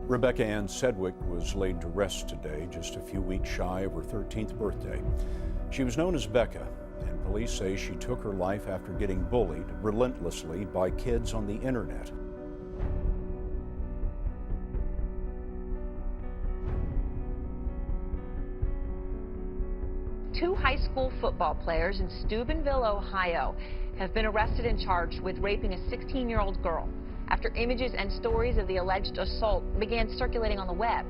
Rebecca Ann Sedgwick was laid to rest today, just a few weeks shy of her 13th birthday. She was known as Becca, and police say she took her life after getting bullied relentlessly by kids on the internet. Two high school football players in Steubenville, Ohio, have been arrested and charged with raping a 16-year-old girl after images and stories of the alleged assault began circulating on the web.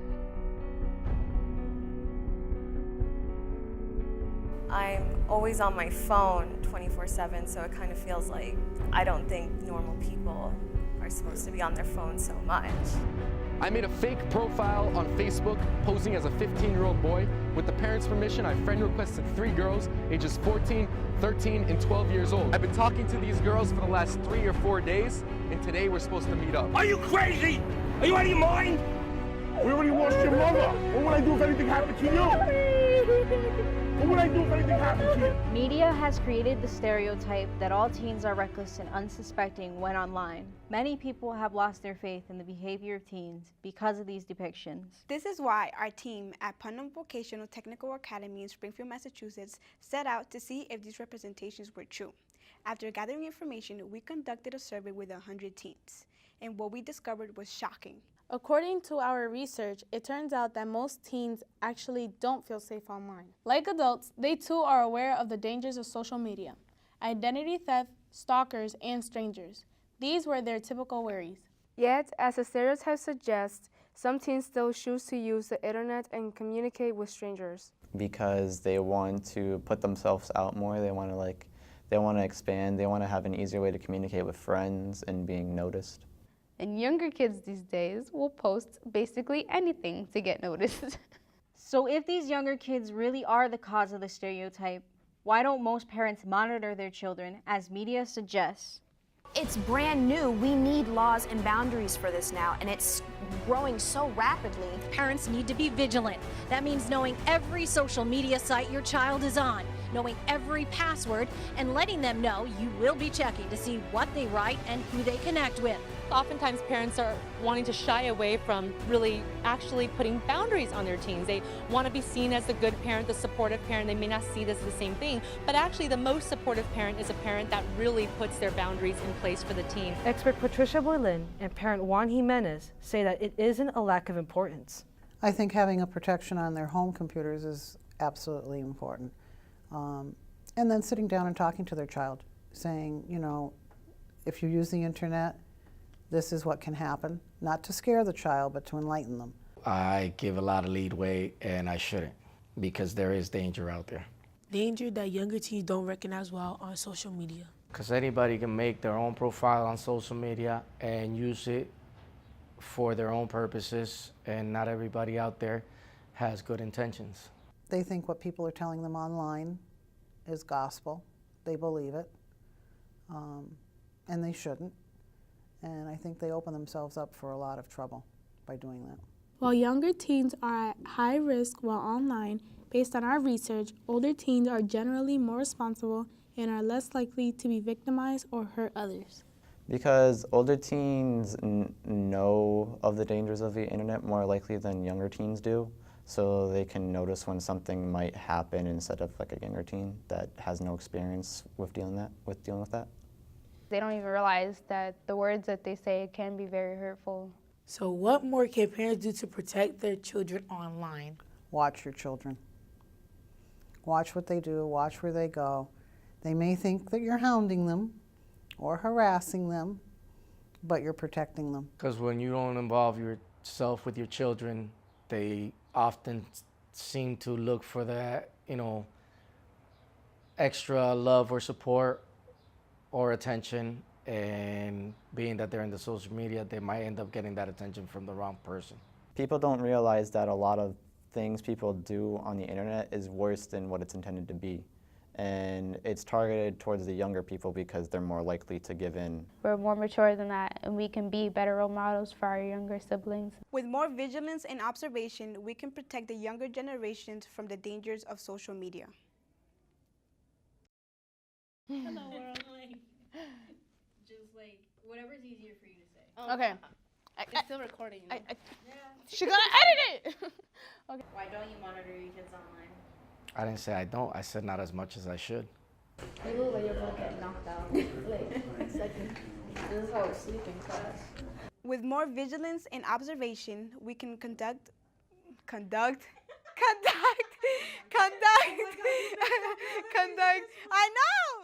I'm always on my phone 24/7, so it kind of feels like I don't think normal people are supposed to be on their phone so much. I made a fake profile on Facebook posing as a 15-year-old boy. With the parents' permission, I friend requested 3 girls, ages 14, 13, and 12 years old. I've been talking to these girls for the last 3 or 4 days, and today we're supposed to meet up. Are you crazy? Are you out of your mind? We already lost your mother. What would I do if anything happened to you? What would I do if anything happened to you? Media has created the stereotype that all teens are reckless and unsuspecting when online. Many people have lost their faith in the behavior of teens because of these depictions. This is why our team at Putnam Vocational Technical Academy in Springfield, Massachusetts, set out to see if these representations were true. After gathering information, we conducted a survey with 100 teens, and what we discovered was shocking. According to our research, it turns out that most teens actually don't feel safe online. Like adults, they too are aware of the dangers of social media, identity theft, stalkers, and strangers. These were their typical worries. Yet, as the stereotype suggests, some teens still choose to use the internet and communicate with strangers. Because they want to put themselves out more, they want to expand, they want to have an easier way to communicate with friends and being noticed. And younger kids these days will post basically anything to get noticed. So if these younger kids really are the cause of the stereotype, why don't most parents monitor their children as media suggests? It's brand new. We need laws and boundaries for this now, and it's growing so rapidly. Parents need to be vigilant. That means knowing every social media site your child is on, knowing every password, and letting them know you will be checking to see what they write and who they connect with. Oftentimes parents are wanting to shy away from really actually putting boundaries on their teens. They want to be seen as the good parent, the supportive parent. They may not see this as the same thing, but actually the most supportive parent is a parent that really puts their boundaries in place for the teen. Expert Patricia Boylin and parent Juan Jimenez say that it isn't a lack of importance. I think having a protection on their home computers is absolutely important. And then sitting down and talking to their child, saying, you know, if you use the internet, this is what can happen. Not to scare the child, but to enlighten them. I give a lot of leeway, and I shouldn't, because there is danger out there. Danger that younger teens don't recognize well on social media. Because anybody can make their own profile on social media and use it for their own purposes, and not everybody out there has good intentions. They think what people are telling them online is gospel. They believe it, and they shouldn't. And I think they open themselves up for a lot of trouble by doing that. While younger teens are at high risk while online, based on our research, older teens are generally more responsible and are less likely to be victimized or hurt others. Because older teens know of the dangers of the internet more likely than younger teens do, so they can notice when something might happen instead of like a younger teen that has no experience with dealing with that. They don't even realize that the words that they say can be very hurtful. So what more can parents do to protect their children online? Watch your children. Watch what they do, watch where they go. They may think that you're hounding them or harassing them, but you're protecting them. Because when you don't involve yourself with your children, they often seem to look for that, extra love or support or attention, and being that they're in the social media, they might end up getting that attention from the wrong person. People don't realize that a lot of things people do on the internet is worse than what it's intended to be. And it's targeted towards the younger people because they're more likely to give in. We're more mature than that, and we can be better role models for our younger siblings. With more vigilance and observation, we can protect the younger generations from the dangers of social media. Hello world. Just whatever's easier for you to say. Okay. It's still recording. You know? She gonna edit it. Okay. Why don't you monitor your kids online? I didn't say I don't. I said not as much as I should. You look like you're both getting knocked out. Like, second. This is how we sleep in class. With more vigilance and observation, we can conduct. I know.